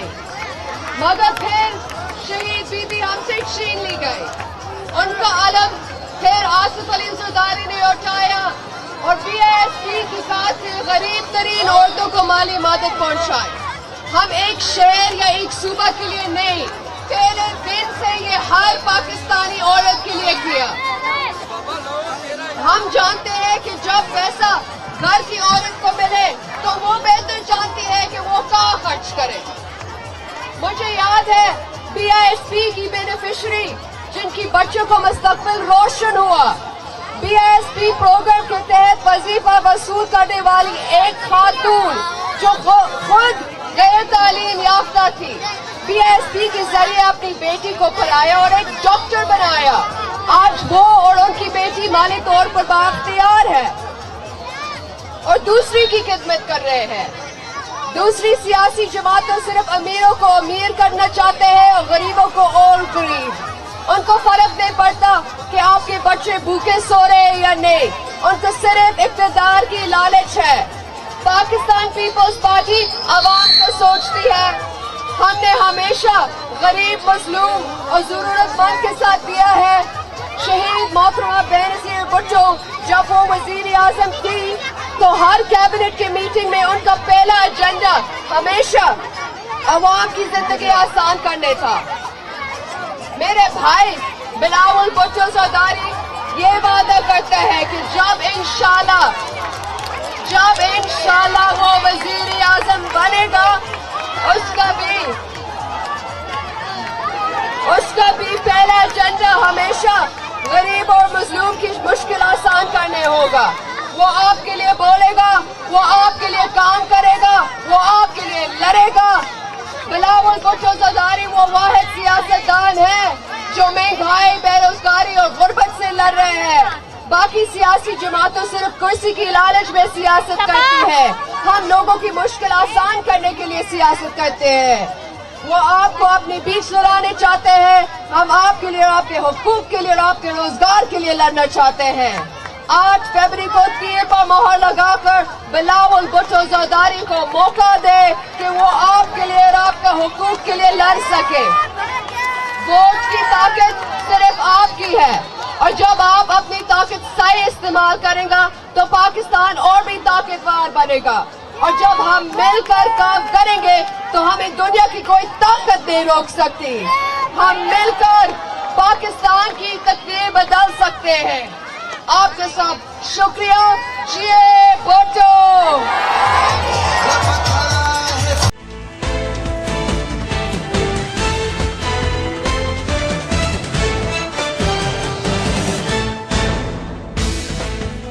बनाई, मगर फिर शहीद बीबी हमसे छीन ली गई। उनका अलम फिर आसिफ अली जरदारी ने उठाया और BISP के साथ से गरीब तरीन औरतों को माली मदद पहुंचाई। हम एक शहर या एक सूबा के लिए नहीं, पहले दिन से ये हर पाकिस्तानी औरत के लिए किया। हम जानते हैं कि जब पैसा घर की औरत को मिले तो वो बेहतर जानती है कि वो कहाँ खर्च करे। मुझे याद है BISP की बेनिफिशरी जिनकी बच्चों को मुस्तकबिल रोशन हुआ, BISP प्रोग्राम के तहत वजीफा वसूल करने वाली एक खातून जो खुद गैर तालीम याफ्ता थी, BISP के जरिए अपनी बेटी को पढ़ाया और एक डॉक्टर बनाया। आज वो और उनकी बेटी माली तौर पर बाख्तियार है और दूसरी की खिदमत कर रहे हैं। दूसरी सियासी जमातें सिर्फ अमीरों को अमीर करना चाहते हैं और गरीबों को और गरीब। उनको फर्क नहीं पड़ता कि आपके बच्चे भूखे सो रहे हैं या नहीं, उनको सिर्फ इक़्तिदार की लालच है। पाकिस्तान पीपल्स पार्टी आवाम को सोचती है। हमने हमेशा गरीब, मजलूम और जरूरतमंद के साथ दिया है। शहीद मोहतरमा बेनज़ीर भुट्टो जब वो वज़ीर आज़म थी तो हर कैबिनेट की मीटिंग में उनका पहला एजेंडा हमेशा अवाम की जिंदगी आसान करने था। मेरे भाई बिलावल भुट्टो ज़रदारी ये वादा करते हैं कि जब इंशाल्लाह वो वज़ीर आज़म बनेगा, उसका भी पहला एजेंडा हमेशा गरीब और मजलूम की मुश्किल आसान करने होगा। वो आपके लिए बोलेगा, वो आपके लिए काम करेगा, वो आपके लिए लड़ेगा। बिलावल भुट्टो ज़रदारी वो वाहिद सियासतदान है जो महंगाई, बेरोजगारी और गुर्बत से लड़ रहे हैं। बाकी सियासी जमातें सिर्फ कुर्सी की लालच में सियासत करती है। हम लोगों की मुश्किल आसान करने के लिए सियासत करते हैं। वो आपको अपने बीच लड़ाने चाहते हैं। हम आपके लिए, आपके हुकूक के लिए और आपके रोजगार के लिए लड़ना चाहते हैं। 8 फरवरी को तीर पर मोहर लगाकर बिलावल भुट्टो ज़रदारी को मौका दे कि वो आपके लिए और आपके हुकूक के लिए लड़ सके। वोट की ताकत सिर्फ आपकी है और जब आप अपनी ताकत सही इस्तेमाल करेंगे तो पाकिस्तान और भी ताकतवर बनेगा। और जब हम मिलकर काम करेंगे तो हमें दुनिया की कोई ताकत नहीं रोक सकती। हम मिलकर पाकिस्तान की तकदीर बदल सकते हैं। आपका सब शुक्रिया। जिए भुट्टो।